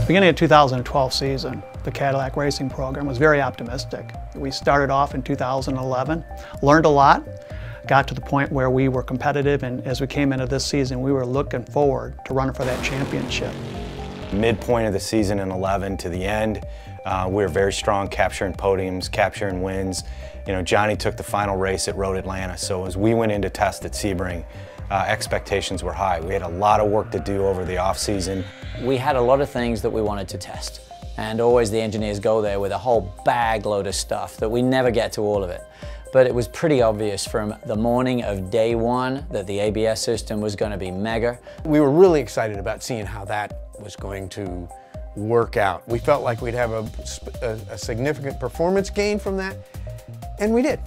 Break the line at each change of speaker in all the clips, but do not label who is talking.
Beginning of 2012 season, the Cadillac Racing program was very optimistic. We started off in 2011, learned a lot, got to the point where we were competitive, and as we came into this season, we were looking forward to running for that championship.
Midpoint of the season in 11 to the end, we were very strong, capturing podiums, capturing wins. You know, Johnny took the final race at Road Atlanta, so as we went into test at Sebring, expectations were high. We had a lot of work to do over the off-season.
We had a lot of things that we wanted to test, and always the engineers go there with a whole bag load of stuff that we never get to all of it. But it was pretty obvious from the morning of day one that the ABS system was going to be mega.
We were really excited about seeing how that was going to work out. We felt like we'd have a significant performance gain from that, and we did.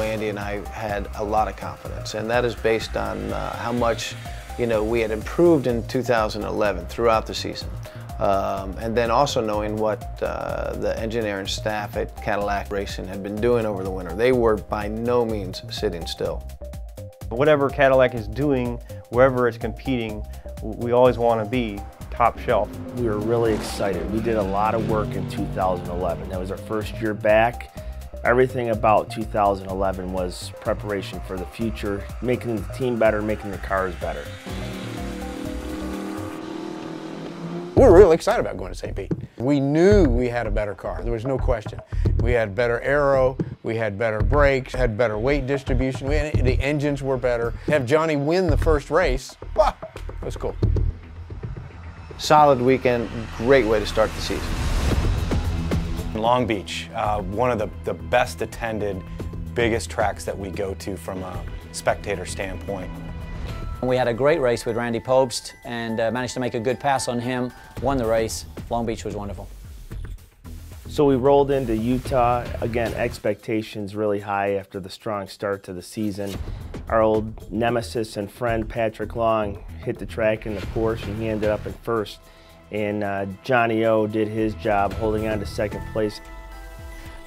Andy and I had a lot of confidence, and that is based on how much, we had improved in 2011 throughout the season. And then also knowing what the engineering staff at Cadillac Racing had been doing over the winter. They were by no means sitting still.
Whatever Cadillac is doing, wherever it's competing, we always want to be top shelf.
We were really excited. We did a lot of work in 2011. That was our first year back. Everything about 2011 was preparation for the future, making the team better, making the cars better.
We were really excited about going to St. Pete. We knew we had a better car, there was no question. We had better aero, we had better brakes, had better weight distribution, the engines were better. Have Johnny win the first race, wow, that was cool.
Solid weekend, great way to start the season.
Long Beach, one of the best attended, biggest tracks that we go to from a spectator standpoint.
We had a great race with Randy Pobst and managed to make a good pass on him, won the race. Long Beach was wonderful.
So we rolled into Utah. Again, expectations really high after the strong start to the season. Our old nemesis and friend Patrick Long hit the track in the Porsche, and he ended up in first. And Johnny O did his job holding on to second place.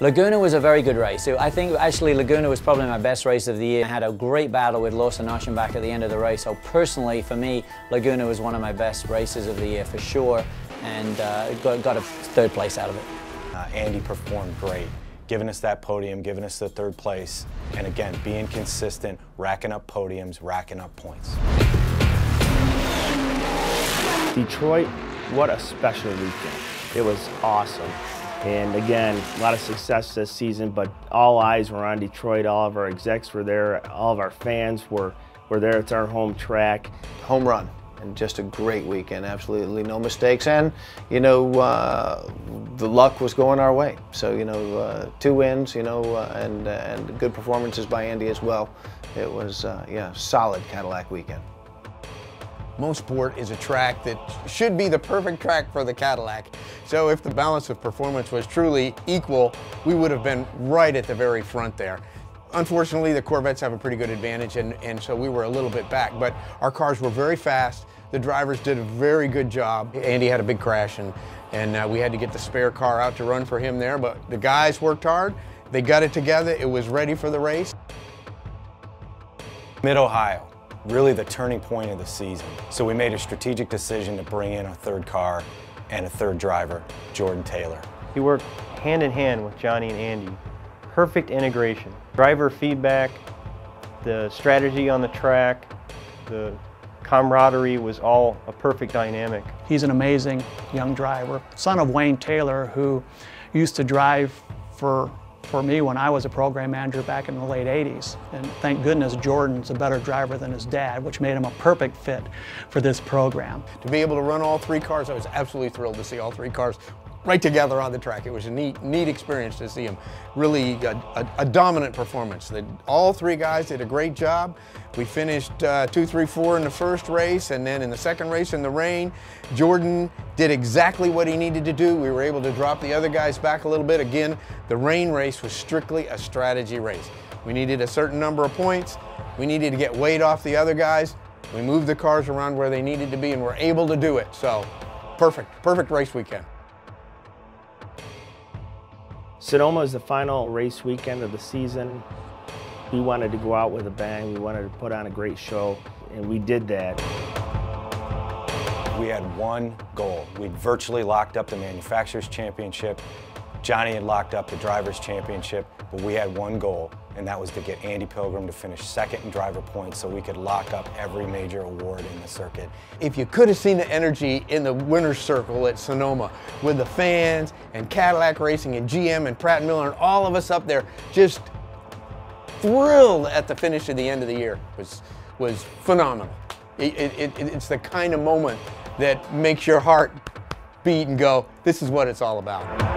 Laguna was a very good race. I think actually Laguna was probably my best race of the year. I had a great battle with Lawson Aschenbach at the end of the race. So personally, for me, Laguna was one of my best races of the year for sure, and got a third place out of it.
Andy performed great, giving us that podium, giving us the third place, and again, being consistent, racking up podiums, racking up points.
Detroit, what a special weekend. It was awesome. And again, a lot of success this season, but all eyes were on Detroit. All of our execs were there. All of our fans were there. It's our home track.
Home run, and just a great weekend. Absolutely no mistakes. And, the luck was going our way. So, 2 wins, and good performances by Andy as well. It was, solid Cadillac weekend.
Mosport is a track that should be the perfect track for the Cadillac. So if the balance of performance was truly equal, we would have been right at the very front there. Unfortunately, the Corvettes have a pretty good advantage, and so we were a little bit back, but our cars were very fast. The drivers did a very good job. Andy had a big crash, and we had to get the spare car out to run for him there, but the guys worked hard. They got it together. It was ready for the race.
Mid-Ohio, really the turning point of the season. So we made a strategic decision to bring in a third car and a third driver, Jordan Taylor.
He worked hand in hand with Johnny and Andy. Perfect integration. Driver feedback, the strategy on the track, the camaraderie was all a perfect dynamic.
He's an amazing young driver, son of Wayne Taylor, who used to drive for me when I was a program manager back in the late 80s. And thank goodness Jordan's a better driver than his dad, which made him a perfect fit for this program.
To be able to run all 3 cars, I was absolutely thrilled to see all 3 cars right together on the track. It was a neat experience to see them. Really a dominant performance. All 3 guys did a great job. We finished 2, 3, 4 in the first race, and then in the second race in the rain, Jordan did exactly what he needed to do. We were able to drop the other guys back a little bit. Again, the rain race was strictly a strategy race. We needed a certain number of points. We needed to get weight off the other guys. We moved the cars around where they needed to be, and were able to do it. So, perfect race weekend.
Sonoma is the final race weekend of the season. We wanted to go out with a bang. We wanted to put on a great show, and we did that.
We had one goal. We'd virtually locked up the Manufacturers' Championship. Johnny had locked up the Drivers' Championship, but we had one goal, and that was to get Andy Pilgrim to finish second in driver points so we could lock up every major award in the circuit.
If you could have seen the energy in the winner's circle at Sonoma with the fans and Cadillac Racing and GM and Pratt & Miller and all of us up there just thrilled at the finish of the end of the year was phenomenal. It's the kind of moment that makes your heart beat and go, this is what it's all about.